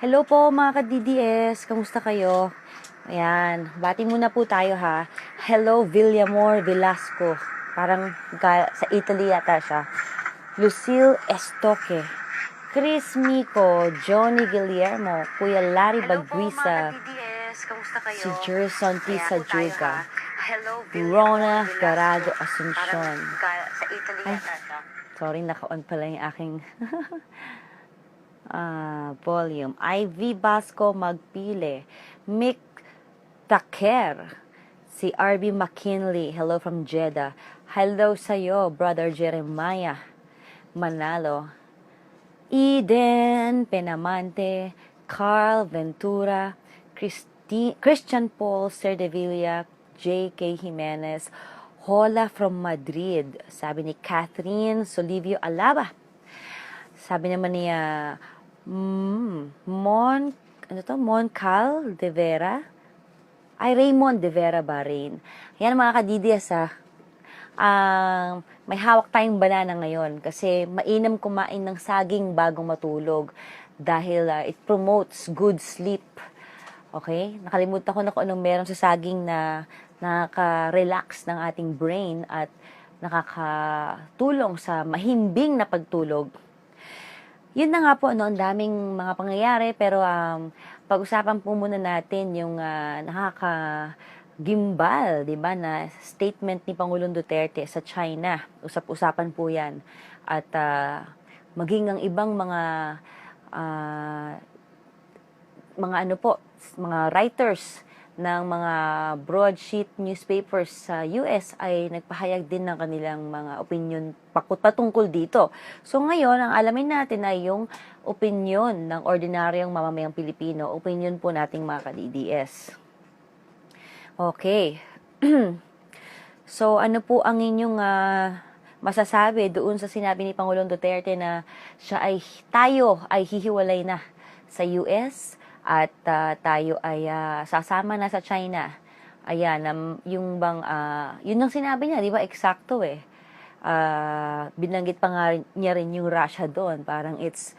Hello po mga ka-DDS, kamusta kayo? Ayan, bati muna po tayo ha. Hello Villamor Velasco, parang sa Italy yata siya. Lucille Estoque, Chris Mico, Johnny Guillermo, Kuya Larry Hello po Bagwisa, mga ka-DDS, kamusta kayo? si Jerson T. Ayan po tayo Sajuga, ha. Hello Villamor Rona Velasco. Garado Parang Asuncion. sa Italy Ay, yata siya. sorry, naka-on pala yung aking volume. Ivy Basco Magpile, Mick Taker, si RB McKinley, hello from Jeddah. Hello sa'yo, Brother Jeremiah Manalo. Eden Penamante, Carl Ventura, Christian Paul Cerdevilla, J.K. Jimenez, Hola from Madrid, sabi ni Catherine Solivio Alaba. Sabi naman niya, Moncal de Vera? Ay, Raymond de Vera Bahrain. Yan mga kadidias may hawak tayong banana ngayon kasi mainam kumain ng saging bago matulog dahil it promotes good sleep. Okay? Nakalimutan ko na kung anong meron sa saging na nakaka-relax ng ating brain at nakakatulong sa mahimbing na pagtulog. Yun na nga po, ang daming mga pangyayari, pero pag-usapan po muna natin yung nakakagimbal, di ba, na statement ni Pangulong Duterte sa China. Usap-usapan po yan. At maging ang ibang mga writers ng mga broadsheet newspapers sa US ay nagpahayag din ng kanilang mga opinion patungkol dito. So ngayon, ang alamin natin ay yung opinion ng ordinaryong mamamayang Pilipino. Opinion po nating mga ka-DDS. Okay. So ano po ang inyong masasabi doon sa sinabi ni Pangulong Duterte na tayo ay hihiwalay na sa US at tayo ay sasama na sa China. Ayan, yung bang, yun ang sinabi niya, di ba? Eksakto eh. Binanggit pa nga niya rin yung Russia doon. Parang it's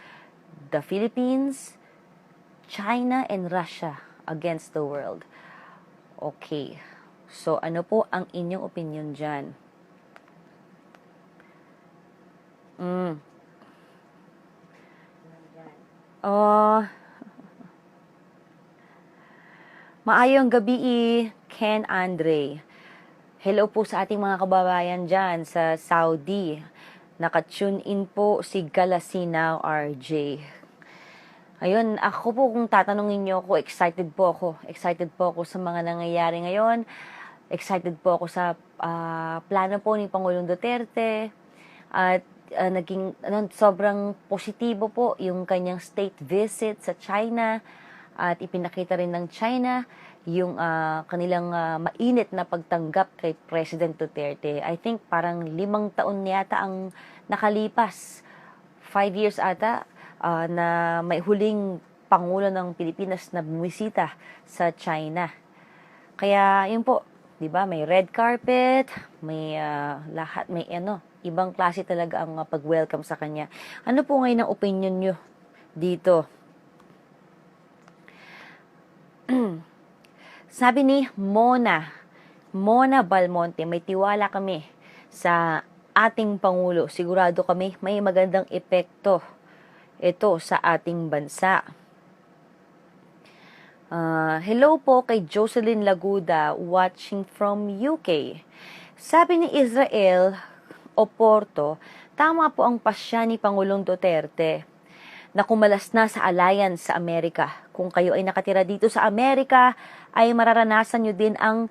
the Philippines, China, and Russia against the world. Okay. So, ano po ang inyong opinion dyan? Maayong gabi, Ken Andre. Hello po sa ating mga kababayan dyan sa Saudi. Naka-tune in po si Galasinaw RJ. Ayun, ako po kung tatanungin niyo ako, excited po ako. Excited po ako sa mga nangyayari ngayon. Excited po ako sa plano po ni Pangulong Duterte. At sobrang positibo po yung kanyang state visit sa China. At ipinakita rin ng China yung kanilang mainit na pagtanggap kay President Duterte. I think parang 5 taon yata ang nakalipas. 5 years ata na may huling Pangulo ng Pilipinas na bumisita sa China. Kaya yun po, 'di ba? May red carpet, may lahat, may ibang klase talaga ang pag-welcome sa kanya. Ano po ngayon ang opinion nyo dito? Sabi ni Mona Balmonte, may tiwala kami sa ating Pangulo. Sigurado kami may magandang epekto ito sa ating bansa. Hello po kay Jocelyn Laguda, watching from UK. Sabi ni Israel Oporto, tama po ang pasya ni Pangulong Duterte na kumalas na sa alliance sa Amerika. Kung kayo ay nakatira dito sa Amerika, ay mararanasan nyo din ang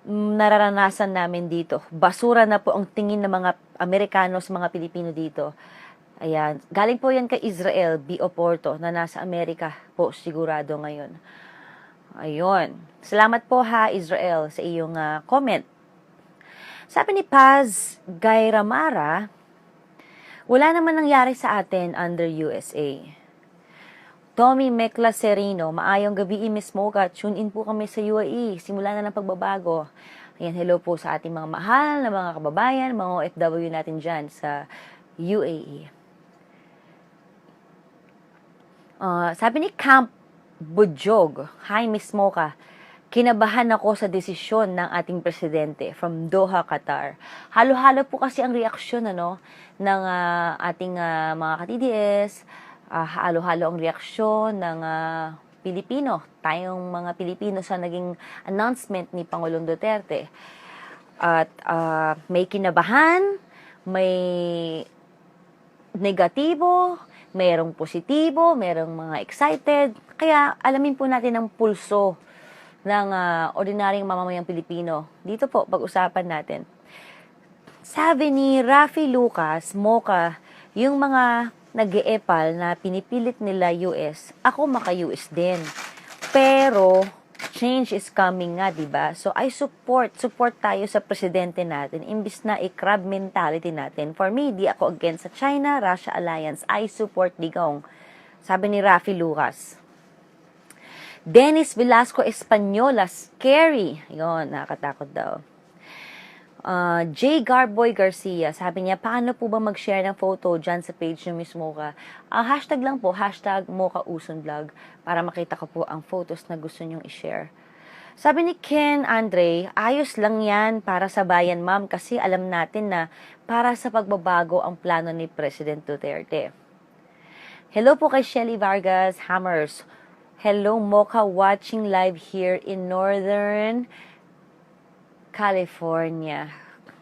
nararanasan namin dito. Basura na po ang tingin ng mga Amerikano sa mga Pilipino dito. Ayan. Galing po yan kay Israel B. Oporto na nasa Amerika po sigurado ngayon. Ayun. Salamat po ha, Israel, sa iyong comment. Sabi ni Paz Gayramara, wala naman nangyari sa atin under USA. Tommy Mekla Serino, maayong gabi, Miss Mocha. Tune in po kami sa UAE. Simula na ng pagbabago. Ayan, hello po sa ating mga mahal na mga kababayan, mga OFW natin dyan sa UAE. Sabi ni Camp Bujog, "Hi Miss Mocha, kinabahan ako sa desisyon ng ating presidente from Doha, Qatar." Halo-halo po kasi ang reaksyon ng ating mga ka-DDS, halo-halo ang reaksyon ng Pilipino, tayong mga Pilipino sa naging announcement ni Pangulong Duterte. At may kinabahan, may negatibo, mayroong positibo, mayroong mga excited. Kaya alamin po natin ang pulso ng ordinaryong mamamayang Pilipino. Dito po, pag-usapan natin. Sabi ni Rafi Lucas, Mocha, yung mga nag-e-epal na pinipilit nila US, ako maka-US din. Pero, change is coming nga, diba? So, I support tayo sa presidente natin, imbis na i-crab mentality natin. For me, di ako against sa China-Russia alliance. I support Digong. Sabi ni Rafi Lucas. Dennis Velasco Española, scary. Yun, nakakatakot daw. J. Garboy Garcia, sabi niya, paano po ba mag-share ng photo dyan sa page ng Miss Mocha? Hashtag lang po, hashtag Mocha Uson Vlog, para makita ko po ang photos na gusto nyong i-share. Sabi ni Ken Andre, ayos lang yan para sa bayan, ma'am, kasi alam natin na para sa pagbabago ang plano ni President Duterte. Hello po kay Shelly Vargas Hammers. Hello Mocha, watching live here in Northern California.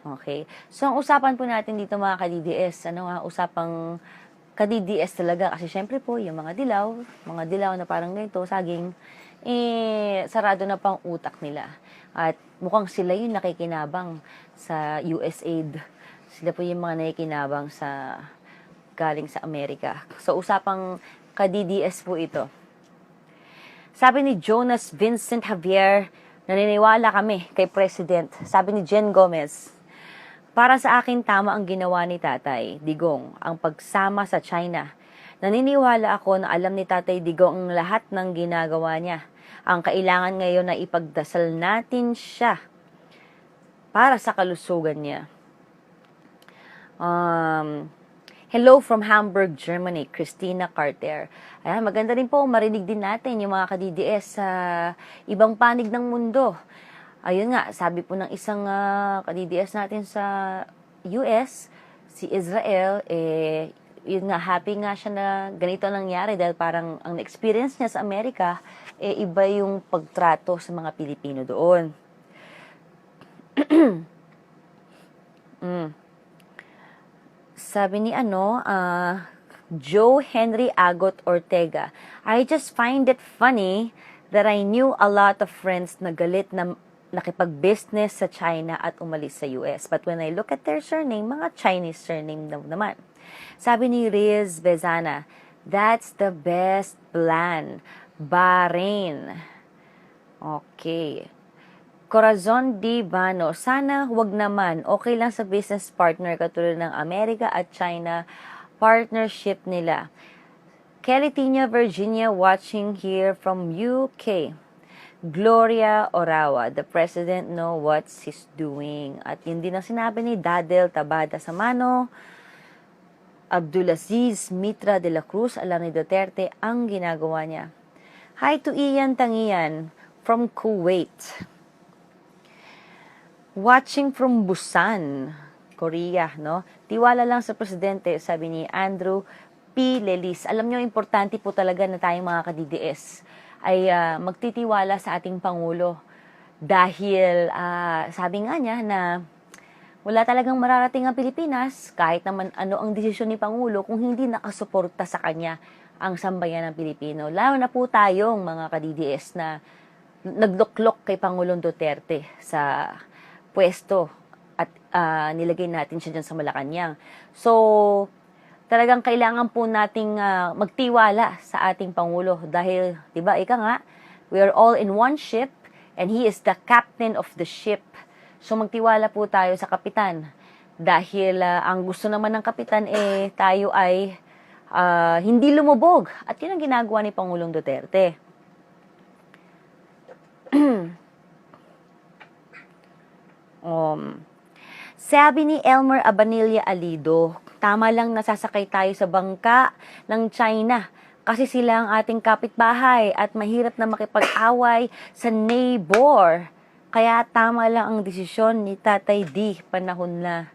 Okay. So, ang usapan po natin dito mga ka-DDS, usapang ka-DDS talaga. Kasi syempre po, yung mga dilaw na parang ganito, saging, sarado na pang utak nila. At mukhang sila yung nakikinabang sa USAID. Sila po yung mga nakikinabang galing sa Amerika. So, usapang ka-DDS po ito. Sabi ni Jonas Vincent Javier, naniniwala kami kay President. Sabi ni Jen Gomez, para sa akin tama ang ginawa ni Tatay Digong, ang pagsama sa China. Naniniwala ako na alam ni Tatay Digong ang lahat ng ginagawa niya. Ang kailangan ngayon na ipagdasal natin siya para sa kalusugan niya. Hello from Hamburg, Germany, Christina Carter. Ayan, maganda rin po marinig din natin yung mga ka-DDS sa ibang panig ng mundo. Ayun nga, sabi po ng isang ka-DDS natin sa US, si Israel, yun nga, happy nga siya na ganito nangyari dahil parang ang experience niya sa Amerika, iba yung pagtrato sa mga Pilipino doon. Sabi ni Joe Henry Agot Ortega, I just find it funny that I knew a lot of friends na galit na nakipag-business sa China at umalis sa US. But when I look at their surname, mga Chinese surname naman. Sabi ni Riz Bezana, that's the best plan. Bahrain. Okay. Corazon Di Bano, sana wag naman, okay lang sa business partner katulad ng Amerika at China, partnership nila. Kelly Tina Virginia watching here from UK. Gloria Orawa, the president know what he's doing. At yun din ang sinabi ni Dadel Tabada Samano, Abdulaziz Mitra de la Cruz, alam ni Duterte ang ginagawa niya. Hi to Ian Tangian from Kuwait. Watching from Busan, Korea, no? Tiwala lang sa presidente, sabi ni Andrew P. Lelis. Alam nyo, importante po talaga na tayong mga ka-DDS ay magtitiwala sa ating Pangulo. Dahil, sabi nga niya na wala talagang mararating ang Pilipinas kahit naman ano ang desisyon ni Pangulo kung hindi nakasuporta sa kanya ang sambayan ng Pilipino. Lalo na po tayong mga ka-DDS na nagluklok kay Pangulong Duterte sa pwesto at nilagay natin siya dyan sa Malacanang. So, talagang kailangan po nating magtiwala sa ating Pangulo dahil, di ba, ika nga, we are all in one ship and he is the captain of the ship. So, magtiwala po tayo sa kapitan dahil ang gusto naman ng kapitan tayo ay hindi lumubog. At yun ang ginagawa ni Pangulong Duterte. Sabi ni Elmer Abanilla Alido, tama lang nasasakay tayo sa bangka ng China Kasi sila ang ating kapitbahay at mahirap na makipag-away sa neighbor. Kaya tama lang ang desisyon ni Tatay D, panahon na.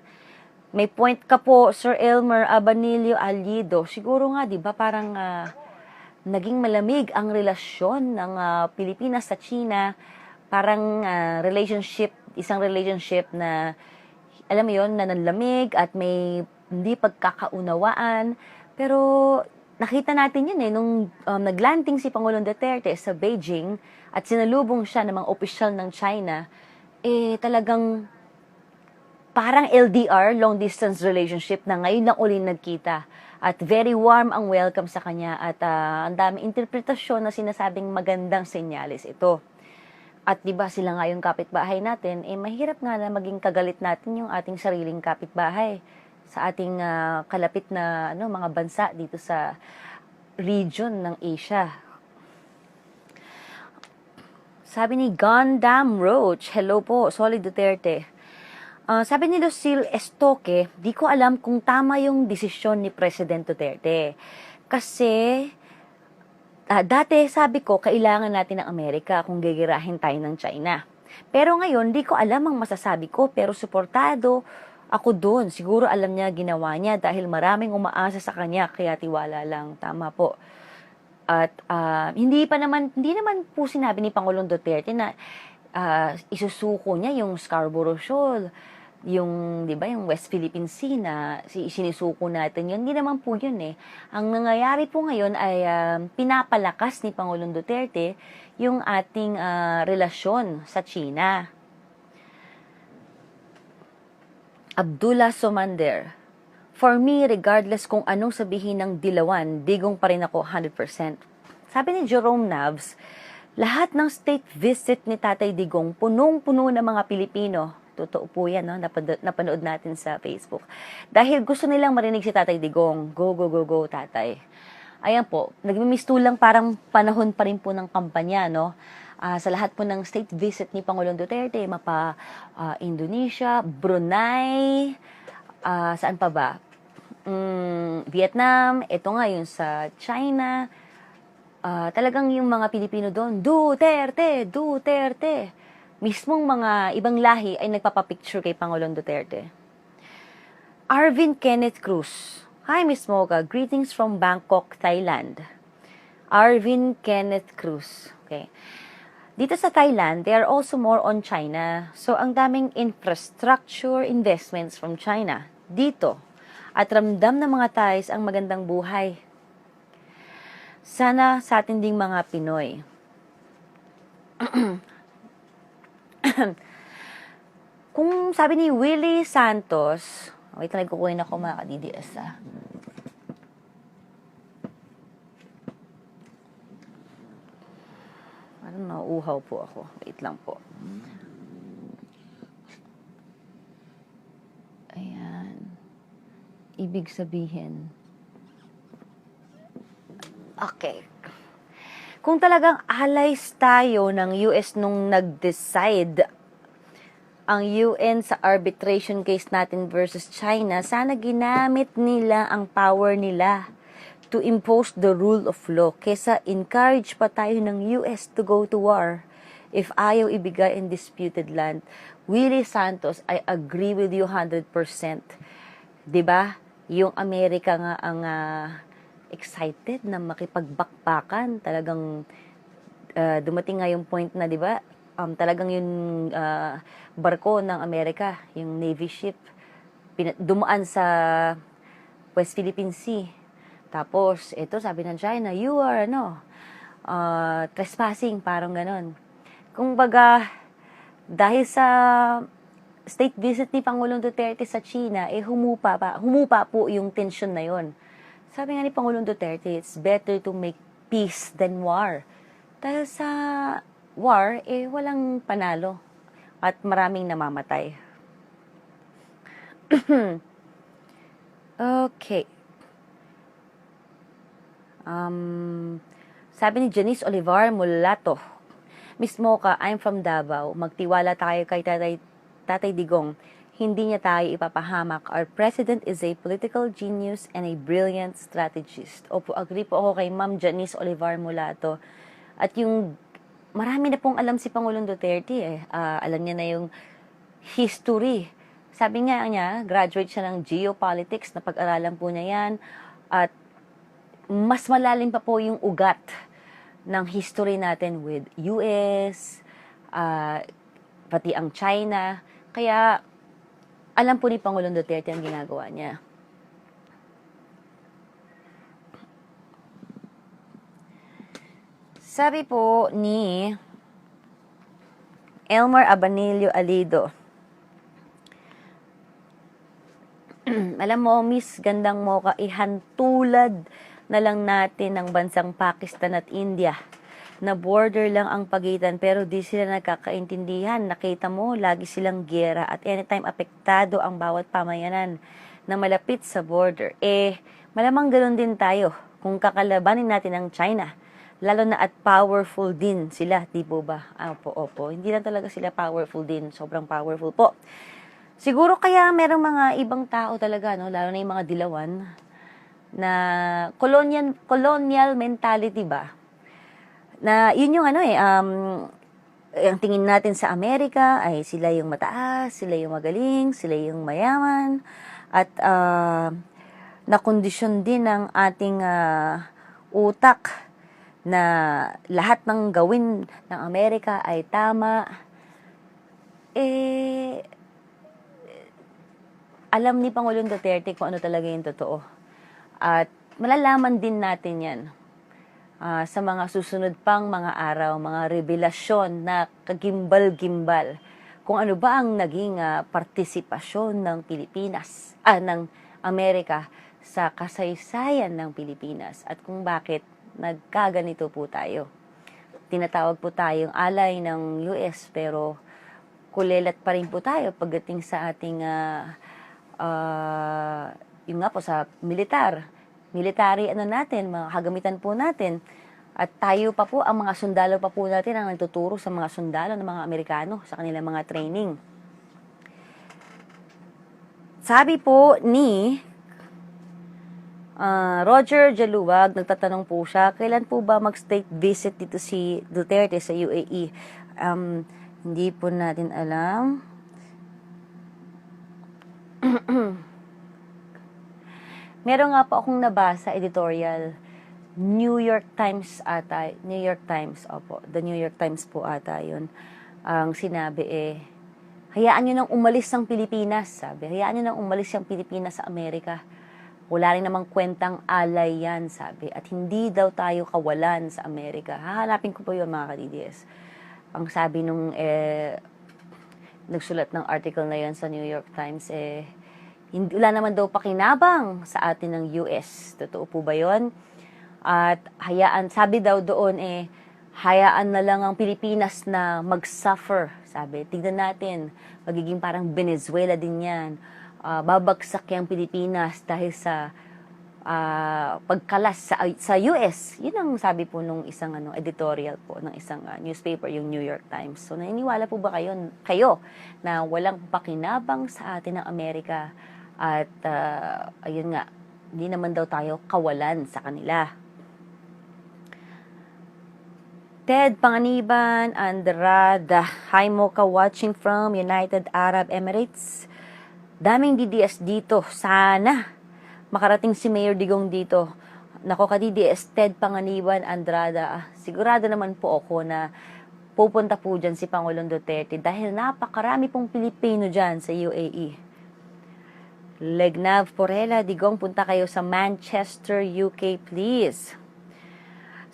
May point ka po, Sir Elmer Abanilio Alido. Siguro nga, di ba, parang naging malamig ang relasyon ng Pilipinas sa China. Parang isang relationship na, alam mo yun, na nanlamig at may hindi pagkakaunawaan. Pero nakita natin yun nung naglanding si Pangulong Duterte sa Beijing at sinalubong siya ng mga opisyal ng China, talagang parang LDR, long distance relationship, na ngayon lang uli nagkita. At very warm ang welcome sa kanya at ang daming interpretasyon na sinasabing magandang senyales ito. At di ba sila nga yung kapitbahay natin, mahirap nga na maging kagalit natin yung ating sariling kapitbahay sa ating kalapit na mga bansa dito sa region ng Asia. Sabi ni Gundam Roach, hello po, Solid Duterte. Sabi ni Lucille Estoque, di ko alam kung tama yung desisyon ni President Duterte. Kasi dati sabi ko, kailangan natin ng Amerika kung gigirahin tayo ng China. Pero ngayon, di ko alam ang masasabi ko, pero suportado ako doon. Siguro alam niya, ginawa niya dahil maraming umaasa sa kanya, kaya tiwala lang. Tama po. At hindi naman po sinabi ni Pangulong Duterte na isusuko niya yung Scarborough Shoal, yung, di ba, yung West Philippine Sea na sinisuko natin yun. Hindi naman po yun Ang nangyayari po ngayon ay pinapalakas ni Pangulong Duterte yung ating relasyon sa China. Abdullah Somander, for me, regardless kung anong sabihin ng dilawan, digong pa rin ako 100%. Sabi ni Jerome Navs, lahat ng state visit ni Tatay Digong, punong-puno ng mga Pilipino. Totoo po yan, napanood natin sa Facebook. Dahil gusto nilang marinig si Tatay Digong. Go, go, go, go, Tatay. Ayan po, nagmimistulang parang panahon pa rin po ng kampanya, sa lahat po ng state visit ni Pangulong Duterte, Indonesia, Brunei, saan pa ba? Vietnam, ito nga yung sa China. Talagang yung mga Pilipino doon, Duterte, Duterte. Mismong mga ibang lahi ay nagpapapicture kay Pangulong Duterte. Arvin Kenneth Cruz. Hi, Miss Mocha. Greetings from Bangkok, Thailand. Arvin Kenneth Cruz. Okay. Dito sa Thailand, they are also more on China. So, ang daming infrastructure investments from China dito. At ramdam ng mga Thais ang magandang buhay. Sana sa atin ding mga Pinoy. Kung sabi ni Willie Santos, wait lang, kukunin ako mga ka-DDS Parang nauuhaw po ako. Wait lang po. Ayan. Ibig sabihin. Okay. Kung talagang allies tayo ng US nung nag-decide ang UN sa arbitration case natin versus China, sana ginamit nila ang power nila to impose the rule of law kesa encourage pa tayo ng US to go to war if ayaw ibigay in disputed land. Willie Santos, I agree with you 100%. 'Di ba? Yung Amerika nga ang excited na makipagbakbakan. Talagang dumating nga yung point na, 'di ba? Talagang yung barko ng Amerika, yung Navy ship, dumaan sa West Philippine Sea. Tapos, ito, sabi ng China, you are, trespassing, parang ganon. Kung baga, dahil sa state visit ni Pangulong Duterte sa China, humupa po yung tension na yon. Sabi nga ni Pangulong Duterte, it's better to make peace than war. Dahil sa war, walang panalo at maraming namamatay. Okay. Sabi ni Janice Olivar Mulato, Miss Mocha, I'm from Davao. Magtiwala tayo kay Tatay Digong. hindi niya tayo ipapahamak. Our president is a political genius and a brilliant strategist. Opo, agree po ako kay Ma'am Janice Olivar Mulato. At yung marami na pong alam si Pangulong Duterte eh. Alam niya na yung history. Sabi nga niya, graduate siya ng geopolitics, na pag-aralan po niya yan. At mas malalim pa po yung ugat ng history natin with US, pati ang China. Kaya alam po ni Pangulong Duterte ang ginagawa niya. Sabi po ni Elmer Abanilio Alido, alam mo, Miss Gandang Mocha, ihantulad na lang natin ang bansang Pakistan at India na border lang ang pagitan pero di sila nagkakaintindihan. Nakita mo, lagi silang giyera at anytime apektado ang bawat pamayanan na malapit sa border. Malamang ganoon din tayo kung kakalabanin natin ang China. Lalo na at powerful din sila, di po ba? Opo. Hindi lang talaga sila powerful din, sobrang powerful po. Siguro kaya merong mga ibang tao talaga, no? Lalo na yung mga dilawan, na colonial mentality ba? Na yun yung ang tingin natin sa Amerika ay sila yung mataas, sila yung magaling, sila yung mayaman, at nakondisyon din ng ating utak na lahat ng gawin ng Amerika ay tama. Alam ni Pangulong Duterte kung ano talaga yung totoo. At malalaman din natin yan sa mga susunod pang mga araw, mga revelasyon na kagimbal-gimbal. Kung ano ba ang naging partisipasyon ng Pilipinas, ng Amerika sa kasaysayan ng Pilipinas at kung bakit nagkaganito po tayo. Tinatawag po tayong alay ng US pero kulelat pa rin po tayo pagdating sa ating yung nga po sa military natin, mga kagamitan po natin. At tayo pa po, ang mga sundalo pa po natin ang nagtuturo sa mga sundalo ng mga Amerikano sa kanilang mga training. Sabi po ni Roger Jaluwag, nagtatanong po siya, kailan po ba mag-state visit dito si Duterte sa UAE? Hindi po natin alam. Meron nga po akong nabasa editorial, New York Times ata, New York Times, opo, the New York Times po ata yun. Ang sinabi hayaan nyo nang umalis ang Pilipinas, sabi. Hayaan nyo nang umalis ang Pilipinas sa Amerika. Wala rin namang kwentang alay yan, sabi. At hindi daw tayo kawalan sa Amerika. Hahanapin ko po yun, mga ka-DDS. Ang sabi nung nagsulat ng article na yun sa New York Times, wala naman daw pakinabang sa atin ng US. Totoo po ba yun? At hayaan, sabi daw doon hayaan na lang ang Pilipinas na mag-suffer. Sabi, tignan natin, magiging parang Venezuela din yan. Babagsak yung Pilipinas dahil sa pagkalas sa US. Yun ang sabi po nung isang editorial po ng isang newspaper, yung New York Times. So naniniwala po ba kayo na walang pakinabang sa atin ng Amerika? At ayun nga, hindi naman daw tayo kawalan sa kanila. Ted Panganiban Andrada, hi Mocha, watching from United Arab Emirates. Daming DDS dito. Sana makarating si Mayor Digong dito. Nako ka DDS, Ted Panganiban Andrada. Sigurado naman po ako na pupunta po dyan si Pangulong Duterte dahil napakarami pong Pilipino dyan sa UAE. Legnav Porela, Digong, punta kayo sa Manchester, UK, please.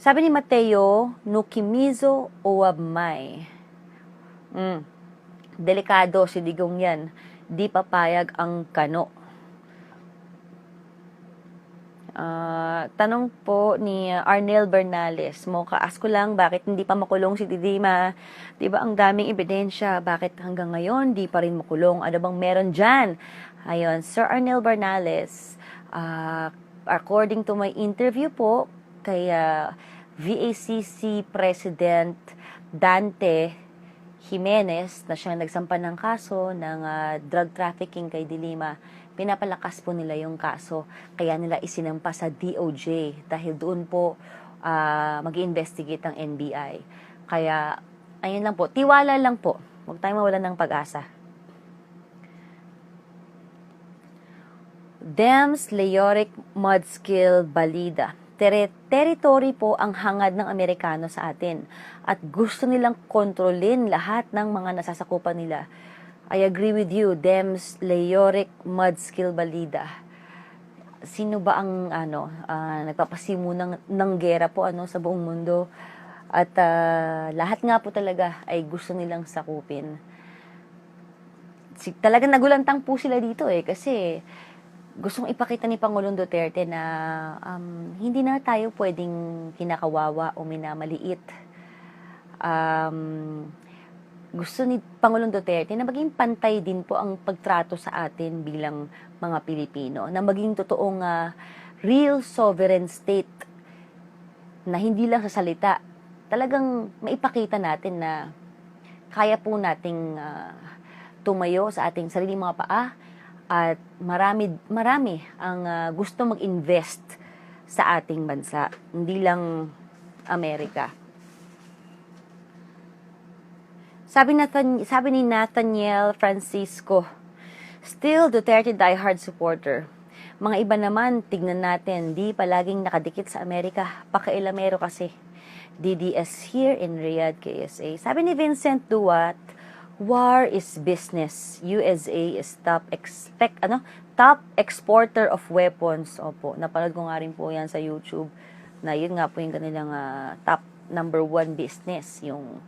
Sabi ni Mateo, Nukimizo o Wabmay. Delikado si Digong yan. Di papayag ang kano. Tanong po ni Arnel Bernales, Mocha, ask ko lang, bakit hindi pa makulong si Didima? Diba ang daming ebidensya, bakit hanggang ngayon di pa rin makulong? Ano bang meron dyan? Ayun, Sir Arnel Bernales, according to my interview po kay VACC President Dante, Jimenez na siyang nagsampa ng kaso ng drug trafficking kay De Lima, pinapalakas po nila yung kaso. Kaya nila isinampa sa DOJ dahil doon po mag-investigate ang NBI. Kaya, ayun lang po, tiwala lang po. Huwag tayong mawalan ng pag-asa. Dems Leoric Mudskill Balida. Territory po ang hangad ng Amerikano sa atin at gusto nilang kontrolin lahat ng mga nasasakupan nila. I agree with you, Dems Leoric Mudskill Balida. Sino ba ang nagpapasimu ng gera po sa buong mundo? At lahat nga po talaga ay gusto nilang sakupin. Talagang nagulantang po sila dito kasi gustong ipakita ni Pangulong Duterte na hindi na tayo pwedeng kinakawawa o minamaliit. Gusto ni Pangulong Duterte na maging pantay din po ang pagtrato sa atin bilang mga Pilipino, na maging totoong real sovereign state na hindi lang sa salita. Talagang maipakita natin na kaya po nating tumayo sa ating sariling mga paa. At marami ang gusto mag-invest sa ating bansa, hindi lang Amerika. Sabi ni Nathaniel Francisco, still Duterte diehard supporter. Mga iba naman, tignan natin, di palaging nakadikit sa Amerika, pakailamero kasi. DDS here in Riyadh, KSA. Sabi ni Vincent Duat, war is business. USA is top exporter of weapons. Opo, napanood ko nga rin po yan sa YouTube. Na yun nga po yung kanilang top number 1 business, yung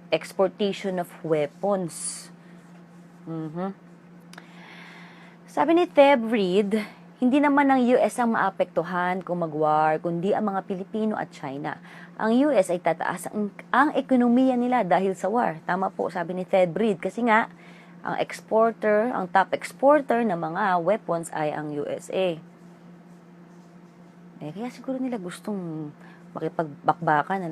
exportation of weapons. Sabi ni Teb Reed, hindi naman ang US ang maapektuhan kung mag-war, kundi ang mga Pilipino at China. Ang US ay tataas ang ekonomiya nila dahil sa war. Tama po, sabi ni Ted Reed. Kasi nga, ang top exporter ng mga weapons ay ang USA. Kaya siguro nila gustong makipagbakbakan,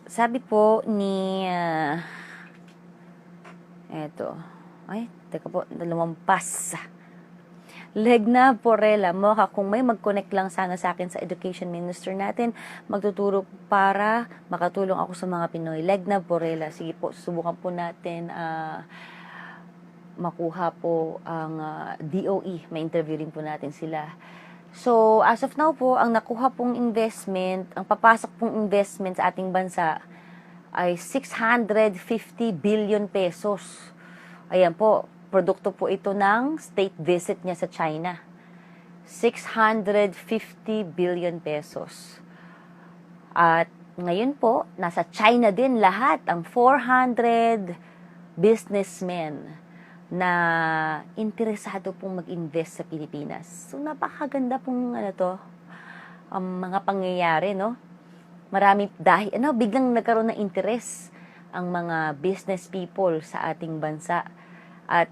sabi po ni, teka po, lumampas. Legna Porela, Mocha, kung may mag-connect lang sana sa akin sa education minister natin, magtuturo para makatulong ako sa mga Pinoy. Legna Porela, sige po, subukan po natin makuha po ang DOE, may interview rin po natin sila. So, as of now po, ang nakuha pong investment, ang papasok pong investment sa ating bansa ay 650 billion pesos. Ayan po, produkto po ito ng state visit niya sa China. 650 billion pesos. At ngayon po, nasa China din lahat ang 400 businessmen na interesado pong mag-invest sa Pilipinas. So, napakaganda pong mga pangyayari, Marami dahil, biglang nagkaroon ng interest ang mga business people sa ating bansa. At,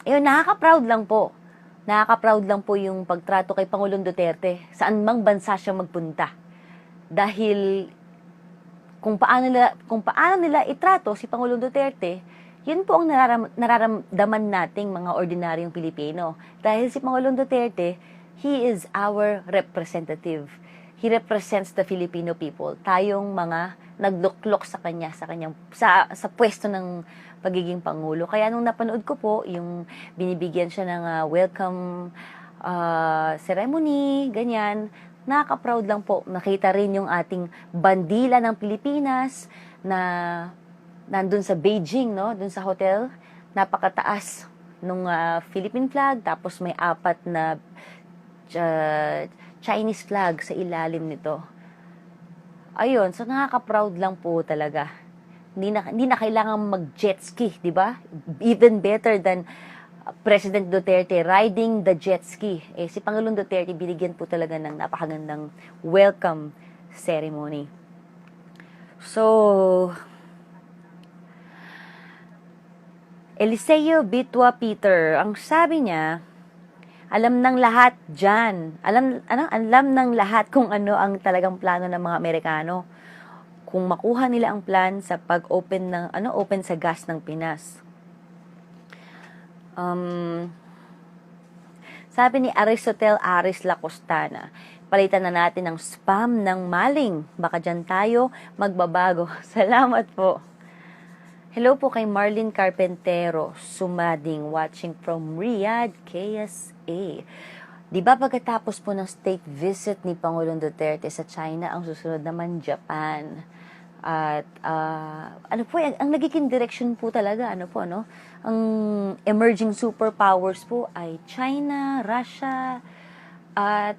nakaka-proud lang po. Nakaka-proud lang po yung pagtrato kay Pangulong Duterte saan mang bansa siya magpunta. Dahil, kung paano nila itrato si Pangulong Duterte, yun po ang nararamdaman nating mga ordinaryong Pilipino. Dahil si Pangulong Duterte, he is our representative. He represents the Filipino people. Tayong mga nagluklok sa kanya, sa pwesto ng pagiging Pangulo. Kaya nung napanood ko po, yung binibigyan siya ng welcome ceremony, ganyan, nakaka-proud lang po. Nakita rin yung ating bandila ng Pilipinas na nandun sa Beijing, dun sa hotel, napakataas nung Philippine flag, tapos may 4 na Chinese flag sa ilalim nito. Ayun, so nakaka-proud lang po talaga. Hindi na kailangan mag-jet ski, di ba? Even better than President Duterte riding the jet ski. Si Pangulong Duterte binigyan po talaga ng napakagandang welcome ceremony. So, Eliseo Bitwa Peter, ang sabi niya, alam ng lahat dyan. Alam ng lahat kung ano ang talagang plano ng mga Amerikano. kung makuha nila ang plan sa pag-open ng open sa gas ng Pinas. Sabi ni Aristotel Aris Lacostana, palitan na natin ang spam ng maling. Baka dyan tayo magbabago. Salamat po. Hello po kay Marlene Carpentero, Sumading, watching from Riyadh, KSA. Di ba pagkatapos po ng state visit ni Pangulong Duterte sa China, ang susunod naman Japan? At ang nagiging direction po talaga, ang emerging superpowers po ay China, Russia, at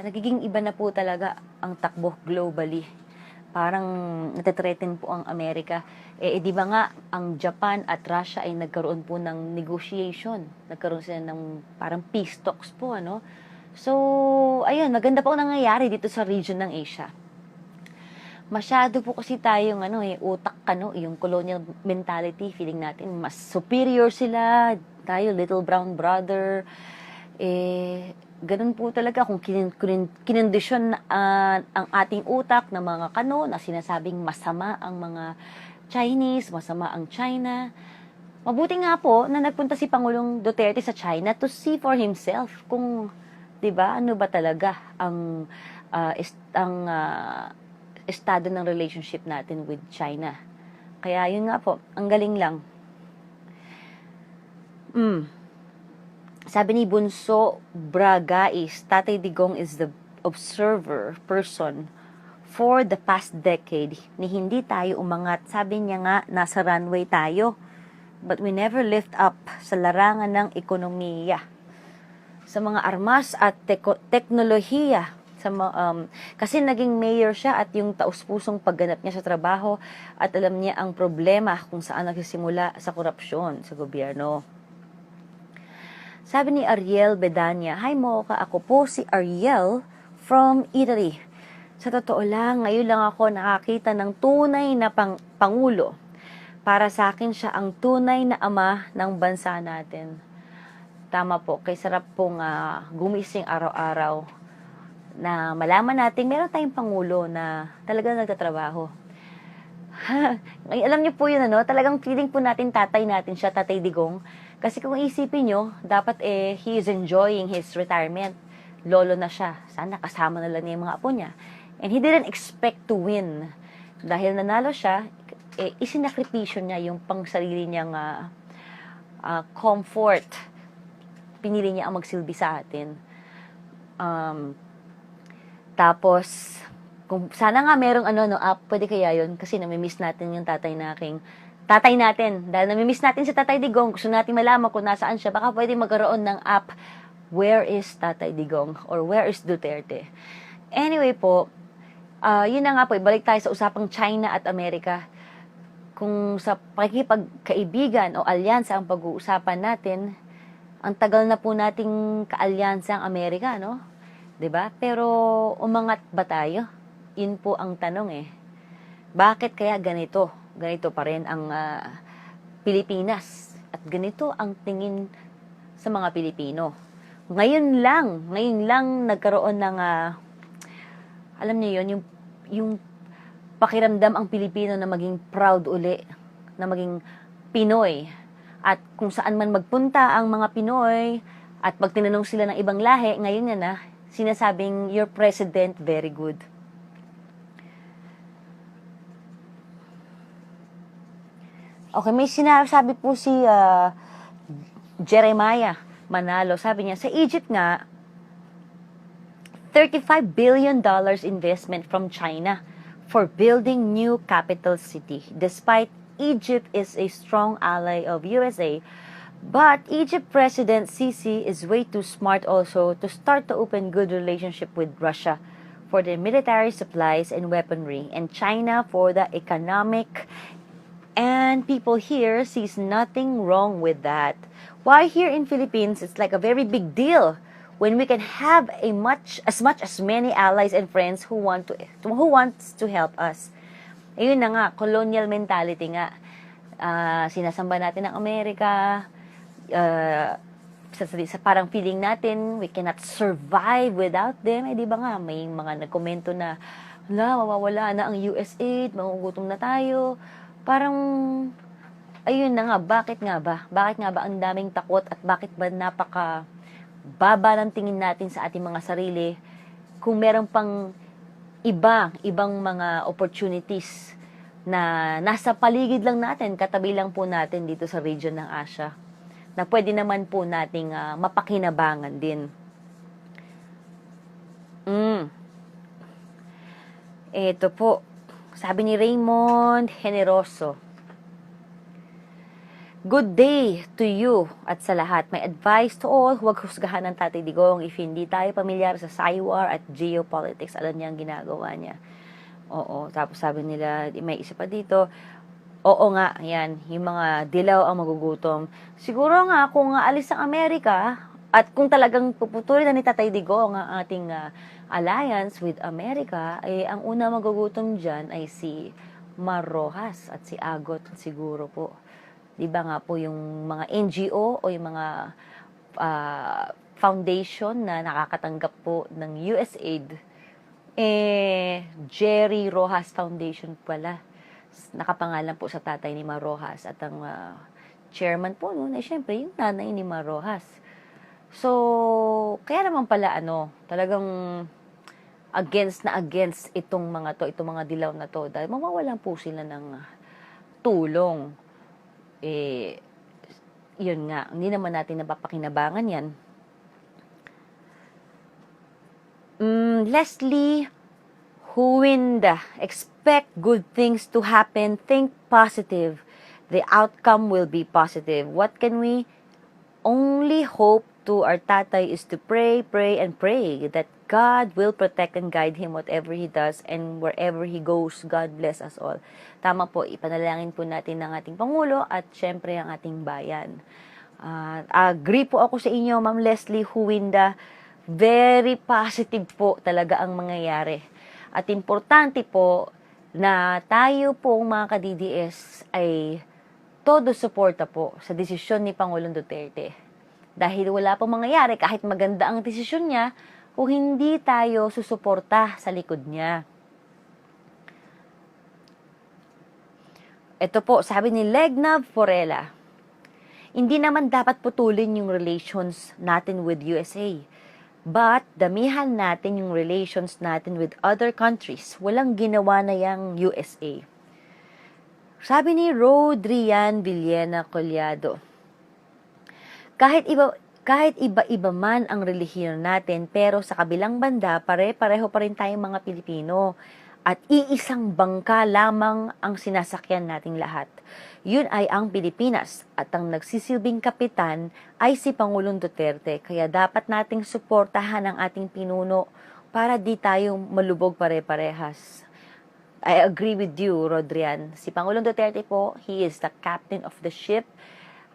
nagiging iba na po talaga ang takbo globally. Parang natitreten po ang Amerika. Di ba nga, ang Japan at Russia ay nagkaroon po ng negotiation. Nagkaroon sila ng parang peace talks po, So, ayun, maganda po ang nangyayari dito sa region ng Asia. Masyado po kasi tayong utak yung colonial mentality, feeling natin mas superior sila, tayo little brown brother. Ganun po talaga kung kinondisyon ang ating utak ng mga na sinasabing masama ang mga Chinese, masama ang China. Mabuti nga po na nagpunta si Pangulong Duterte sa China to see for himself kung, 'di ba, ano ba talaga ang estado ng relationship natin with China. Kaya yun nga po, ang galing lang. Sabi ni Bunso Bragais, Tatay Digong is the observer person for the past decade ni hindi tayo umangat. Sabi niya nga, nasa runway tayo. But we never lift up sa larangan ng ekonomiya, sa mga armas at teknolohiya. Kasi naging mayor siya at yung taus-pusong pagganap niya sa trabaho at alam niya ang problema kung saan nagsisimula sa korupsyon sa gobyerno. Sabi ni Ariel Bedania, Hi Mocha, ako po si Ariel from Italy. Sa totoo lang, ngayon lang ako nakakita ng tunay na pangulo. Para sa akin siya ang tunay na ama ng bansa natin. Tama po, kay sarap pong gumising araw-araw na malaman natin meron tayong pangulo na talagang nagtatrabaho. Alam niyo po yun, talagang feeling po natin tatay natin siya, Tatay Digong. Kasi kung isipin nyo, dapat he is enjoying his retirement. Lolo na siya. Sana kasama na lang niya yung mga apo niya. And he didn't expect to win. Dahil nanalo siya, isinakripisyo niya yung pangsarili niyang comfort. Pinili niya ang magsilbi sa atin. Tapos, kung sana nga merong pwede kaya yun, kasi namimiss natin yung tatay natin. Dahil namimiss natin si Tatay Digong, gusto natin malaman kung nasaan siya, baka pwede magkaroon ng app, Where is Tatay Digong? Or Where is Duterte? Anyway po, yun na nga po, ibalik tayo sa usapang China at Amerika. Kung sa pakikipagkaibigan o alyansa ang pag-uusapan natin, ang tagal na po nating kaalyansa ang Amerika, 'Diba? Pero umangat ba tayo? Yun po ang tanong Bakit kaya ganito? Ganito pa rin ang Pilipinas. At ganito ang tingin sa mga Pilipino. Ngayon lang nagkaroon ng alam niyo yun, yung pakiramdam ang Pilipino na maging proud uli, na maging Pinoy. At kung saan man magpunta ang mga Pinoy at pag tinanong sila ng ibang lahi, ngayon na sinasabing, your president, very good. Okay, may sinasabi po si Jeremiah Manalo. Sabi niya, sa Egypt nga, $35 billion investment from China for building new capital city. Despite Egypt is a strong ally of USA, but Egypt President Sisi is way too smart also to start to open good relationship with Russia for their military supplies and weaponry, and China for the economic. And people here sees nothing wrong with that. Why here in Philippines, it's like a very big deal when we can have as much as many allies and friends who wants to help us. Ayun na nga, colonial mentality nga. Sinasamba natin ang Amerika. Parang feeling natin we cannot survive without them. Di ba nga, may mga nagkomento na hala, mawawala na ang USAID, magugutom na tayo. Parang, ayun na nga, bakit nga ba? Bakit nga ba ang daming takot at bakit ba napaka baba ng tingin natin sa ating mga sarili kung meron pang ibang mga opportunities na nasa paligid lang natin, katabi lang po natin dito sa region ng Asia, na pwede naman po nating mapakinabangan din. Ito po, sabi ni Raymond Generoso, good day to you at sa lahat. My advice to all, huwag husgahan ng Tatay Digong if hindi tayo pamilyar sa Saiwar at geopolitics. Alam niya ang ginagawa niya. Oo, tapos sabi nila, may isa pa dito, oo nga, yan, yung mga dilaw ang magugutom. Siguro nga, kung alis ang Amerika, at kung talagang puputulin na ni Tatay Digong ang ating alliance with America, eh, ang una magugutom dyan ay si Mar Rojas at si Agot siguro po. Di ba nga po yung mga NGO o yung mga foundation na nakakatanggap po ng USAID, Jerry Rojas Foundation pala. Nakapangalan po sa tatay ni Mar Rojas at ang chairman po noon ay syempre yung nanay ni Mar Rojas. So, kaya naman pala talagang against itong mga dilaw na to dahil mawawalan po sila ng tulong. Yun nga, hindi naman natin napapakinabangan yan. Leslie Huwinda, expect good things to happen, think positive. The outcome will be positive. What can we only hope to our tatay is to pray and pray that God will protect and guide him whatever he does and wherever he goes. God bless us all. Tama po, ipanalangin po natin ng ating Pangulo at syempre ang ating bayan. Agree po ako sa inyo, Ma'am Leslie Huwinda. Very positive po talaga ang mangyayari. At importante po na tayo pong mga ka-DDS ay todo suporta po sa desisyon ni Pangulong Duterte. Dahil wala pong mangyayari kahit maganda ang desisyon niya kung hindi tayo susuporta sa likod niya. Ito po, sabi ni Legnav Forella, hindi naman dapat putulin yung relations natin with USA. But, damihan natin yung relations natin with other countries. Walang ginawa na yung USA. Sabi ni Rodrian Villena Collado, kahit iba-iba man ang relihiyon natin, pero sa kabilang banda, pare-pareho pa rin tayong mga Pilipino. At iisang bangka lamang ang sinasakyan nating lahat. Yun ay ang Pilipinas at ang nagsisilbing kapitan ay si Pangulong Duterte. Kaya dapat nating suportahan ang ating pinuno para di tayo malubog pare-parehas. I agree with you, Rodrian. Si Pangulong Duterte po, he is the captain of the ship.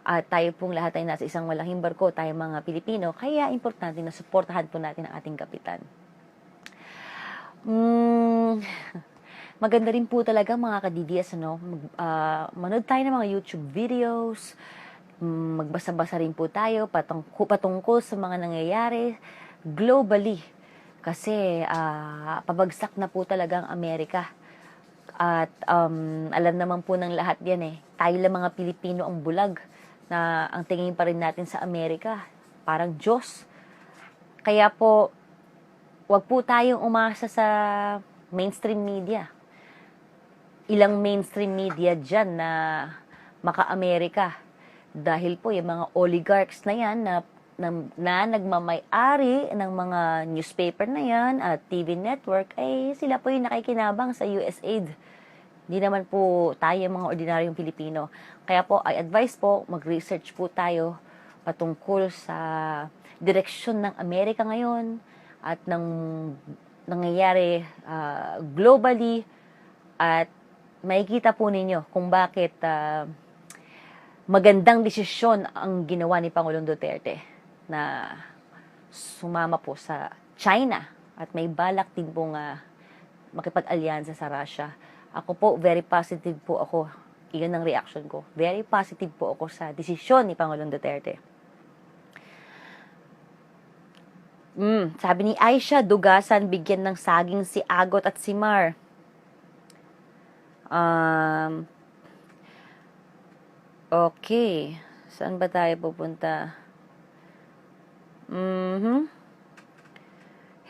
At tayo pong lahat ay nasa isang malaking barko, tayo mga Pilipino. Kaya importante na suportahan po natin ang ating kapitan. Maganda rin po talaga mga ka-DDS, manood tayo ng mga YouTube videos, magbasa-basa rin po tayo patungkol sa mga nangyayari globally. Kasi pabagsak na po talaga ang Amerika. At alam naman po ng lahat yan tayo lang mga Pilipino ang bulag na ang tingin pa rin natin sa Amerika. Parang Diyos. Kaya po, wag po tayong umasa sa mainstream media. Ilang mainstream media dyan na maka-Amerika. Dahil po yung mga oligarchs na yan na nagmamay-ari ng mga newspaper na yan at TV network, ay sila po yung nakikinabang sa USAID. Hindi naman po tayo mga ordinaryong Pilipino. Kaya po, I advise po, mag-research po tayo patungkol sa direksyon ng Amerika ngayon at ng nangyayari globally, at makikita po ninyo kung bakit magandang desisyon ang ginawa ni Pangulong Duterte na sumama po sa China at may balak din pong makipag-alyansa sa Russia. Ako po, very positive po ako. Iyon ang reaction ko. Very positive po ako sa desisyon ni Pangulong Duterte. Sabi ni Aisha, dugasan, bigyan ng saging si Agot at si Mar. Okay. Saan ba tayo pupunta?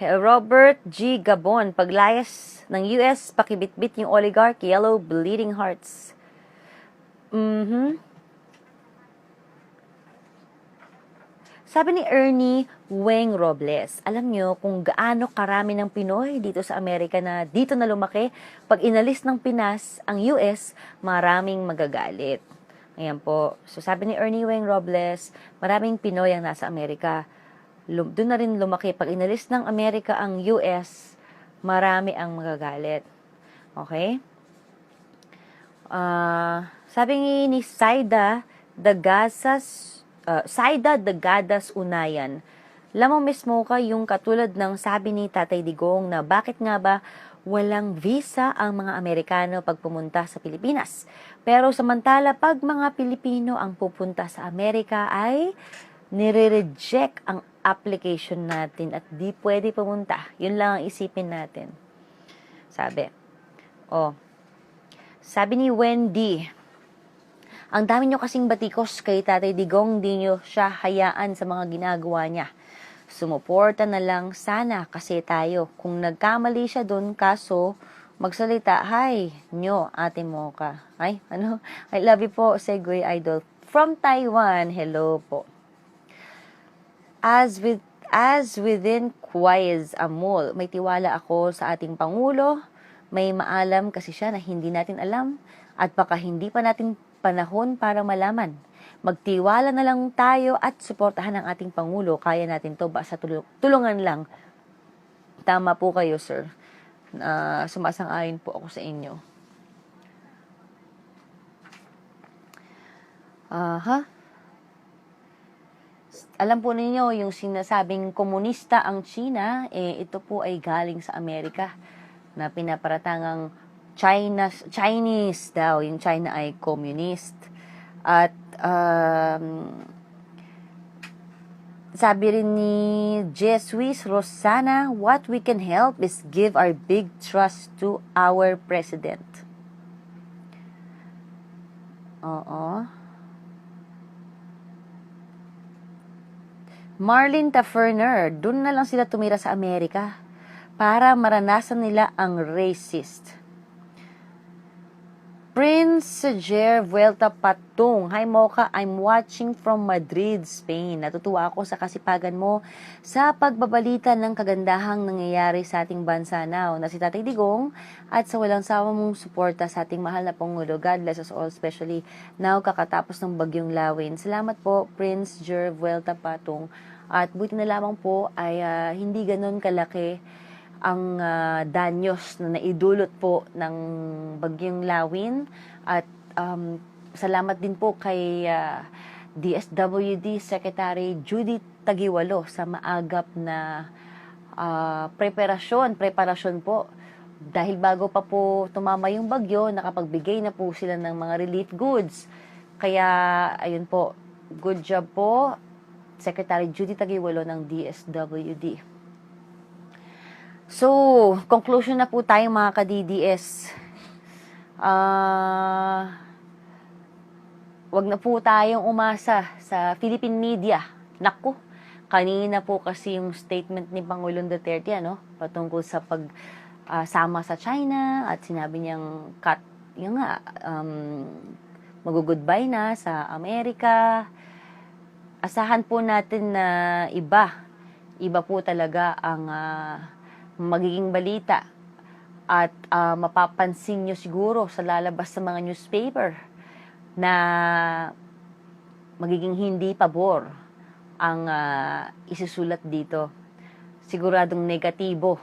Robert G. Gabon, paglayas ng US, pakibitbit yung oligarch, yellow bleeding hearts. Sabi ni Ernie Weng Robles, alam nyo kung gaano karami ng Pinoy dito sa Amerika na dito na lumaki, pag inalis ng Pinas ang US, maraming magagalit. Ayan po. So sabi ni Ernie Weng Robles, maraming Pinoy ang nasa Amerika. Doon na rin lumaki. Pag inalis ng Amerika ang US, marami ang magagalit. Okay? Sabi ni Saida Dagadas Unayan, lamang mismo ka yung katulad ng sabi ni Tatay Digong na bakit nga ba walang visa ang mga Amerikano pag pumunta sa Pilipinas. Pero samantala pag mga Pilipino ang pupunta sa Amerika ay nire-reject ang application natin at di pwede pumunta. Yun lang ang isipin natin. Sabi ni Wendy, ang dami nyo kasing batikos kay Tatay Digong, di nyo siya hayaan sa mga ginagawa niya. Sumuporta na lang sana kasi tayo. Kung nagkamali siya dun, kaso magsalita, hi, nyo, ate mo ka. Ay, ano? I love you po, Segway Idol. From Taiwan, hello po. As within Quiz Amol, may tiwala ako sa ating Pangulo. May maalam kasi siya na hindi natin alam at baka hindi pa natin panahon para malaman. Magtiwala na lang tayo at suportahan ang ating Pangulo. Kaya natin to, basta tulungan lang. Tama po kayo, sir. Sumasang-ayon po ako sa inyo. Alam po ninyo, yung sinasabing komunista ang China, ito po ay galing sa Amerika na pinaparatangang Chinese daw, yung China ay communist. At sabi rin ni Jesuis Rosana, what we can help is give our big trust to our president. Marlene Taferner, dun na lang sila tumira sa Amerika para maranasan nila ang racist. Prince Jer Vuelta Patung, hi Mocha, I'm watching from Madrid, Spain. Natutuwa ako sa kasipagan mo sa pagbabalita ng kagandahang nangyayari sa ating bansa now na si Tatay Digong at sa walang sawa mong suporta sa ating mahal na Pangulo. God bless us all, especially now kakatapos ng bagyong Lawin. Salamat po, Prince Jer Vuelta Patung. At buti na lamang po ay hindi ganun kalaki ang danyos na naidulot po ng bagyong Lawin at salamat din po kay DSWD Secretary Judy Tagiwalo sa maagap na preparasyon po dahil bago pa po tumama yung bagyo, nakapagbigay na po sila ng mga relief goods. Kaya ayun po, good job po Secretary Judy Tagiwalo ng DSWD. So, conclusion na po tayo mga ka-DDS. Wag na po tayong umasa sa Philippine media. Naku, kanina po kasi yung statement ni Pangulong Duterte, patungkol sa pagsama sa China at sinabi niyang mag-goodbye na sa Amerika. Asahan po natin na iba po talaga ang magiging balita at mapapansin nyo siguro sa lalabas sa mga newspaper na magiging hindi pabor ang isusulat dito. Siguradong negatibo.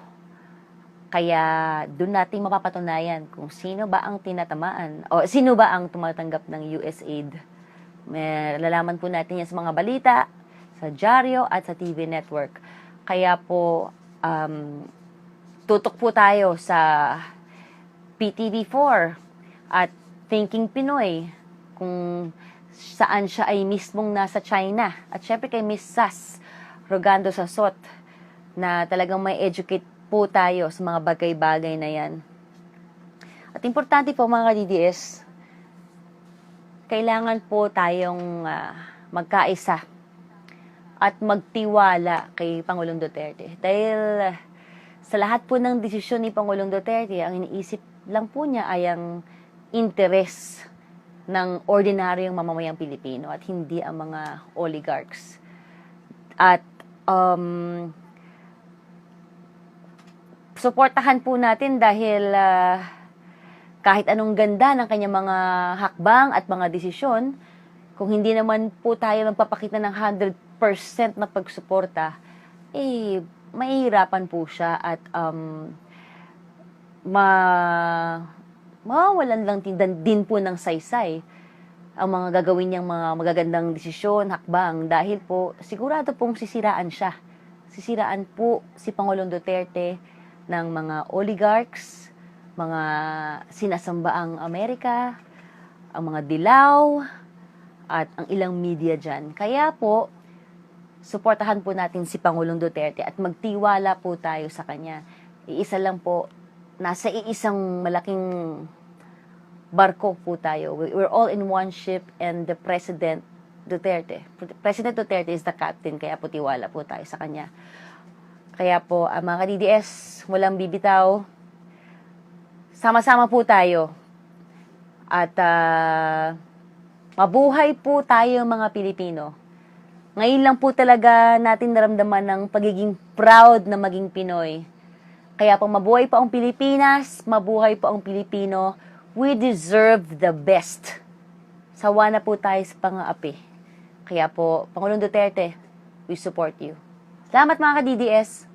Kaya doon natin mapapatunayan kung sino ba ang tinatamaan o sino ba ang tumatanggap ng USAID. Lalaman po natin yan sa mga balita, sa dyaryo at sa TV network. Kaya po, tutok po tayo sa PTV4 at Thinking Pinoy kung saan siya ay mismong nasa China. At syempre kay Miss Sas Rogando Sasot na talagang may educate po tayo sa mga bagay-bagay na yan. At importante po mga DDS, kailangan po tayong magkaisa at magtiwala kay Pangulong Duterte. Dahil sa lahat po ng desisyon ni Pangulong Duterte, ang iniisip lang po niya ay ang interes ng ordinaryong mamamayang Pilipino at hindi ang mga oligarchs. At suportahan po natin dahil kahit anong ganda ng kanyang mga hakbang at mga desisyon, kung hindi naman po tayo magpapakita ng 100% na pagsuporta, mahihirapan po siya at mawawalan lang din po ng saysay ang mga gagawin niyang mga magagandang desisyon, hakbang, dahil po sigurado pong sisiraan siya. Sisiraan po si Pangulong Duterte ng mga oligarchs, mga sinasambaang Amerika, ang mga dilaw, at ang ilang media dyan. Kaya po, suportahan po natin si Pangulong Duterte at magtiwala po tayo sa kanya. Iisa lang po, nasa iisang malaking barko po tayo. We're all in one ship and the President Duterte is the captain, kaya po tiwala po tayo sa kanya. Kaya po, mga ka-DDS, walang bibitaw. Sama-sama po tayo. At mabuhay po tayo mga Pilipino. Ngayon lang po talaga natin naramdaman ng pagiging proud na maging Pinoy. Kaya po mabuhay po ang Pilipinas, mabuhay po ang Pilipino. We deserve the best. Sawa na po tayo sa pang-aapi. Kaya po, Pangulong Duterte, we support you. Salamat mga ka-DDS.